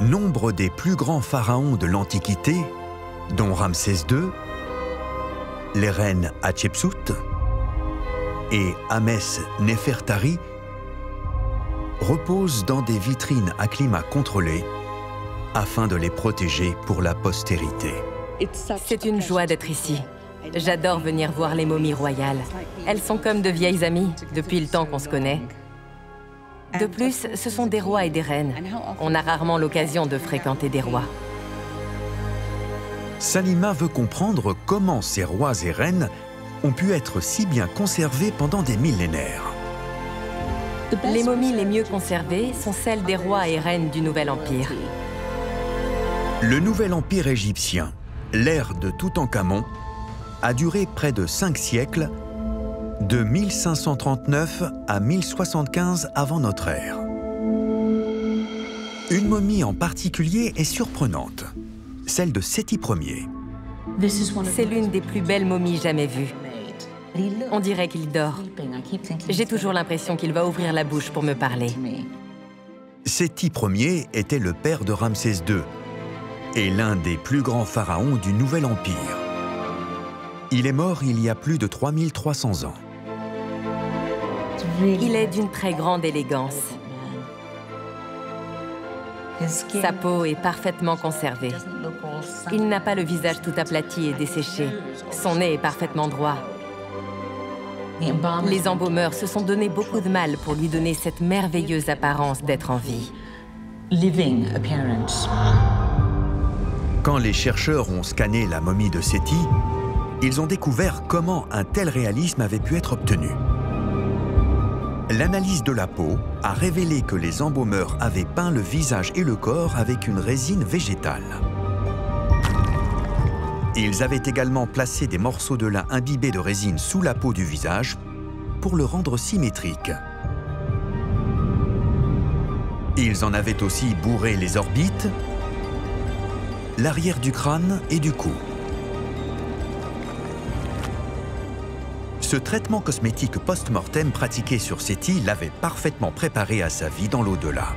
Nombre des plus grands pharaons de l'Antiquité, dont Ramsès II, les reines Hatshepsut et Ahmès Néfertari, reposent dans des vitrines à climat contrôlé afin de les protéger pour la postérité. C'est une joie d'être ici. J'adore venir voir les momies royales. Elles sont comme de vieilles amies, depuis le temps qu'on se connaît. De plus, ce sont des rois et des reines. On a rarement l'occasion de fréquenter des rois. Salima veut comprendre comment ces rois et reines ont pu être si bien conservés pendant des millénaires. Les momies les mieux conservées sont celles des rois et reines du Nouvel Empire. Le Nouvel Empire égyptien, l'ère de Toutankhamon, a duré près de 5 siècles, de 1539 à 1075 avant notre ère. Une momie en particulier est surprenante, celle de Séti Ier. C'est l'une des plus belles momies jamais vues. On dirait qu'il dort. J'ai toujours l'impression qu'il va ouvrir la bouche pour me parler. Séti Ier était le père de Ramsès II et l'un des plus grands pharaons du Nouvel Empire. Il est mort il y a plus de 3300 ans. Il est d'une très grande élégance. Sa peau est parfaitement conservée. Il n'a pas le visage tout aplati et desséché. Son nez est parfaitement droit. Les embaumeurs se sont donné beaucoup de mal pour lui donner cette merveilleuse apparence d'être en vie. Quand les chercheurs ont scanné la momie de Séti, ils ont découvert comment un tel réalisme avait pu être obtenu. L'analyse de la peau a révélé que les embaumeurs avaient peint le visage et le corps avec une résine végétale. Ils avaient également placé des morceaux de lin imbibés de résine sous la peau du visage pour le rendre symétrique. Ils en avaient aussi bourré les orbites, l'arrière du crâne et du cou. Ce traitement cosmétique post-mortem pratiqué sur Séti l'avait parfaitement préparé à sa vie dans l'au-delà.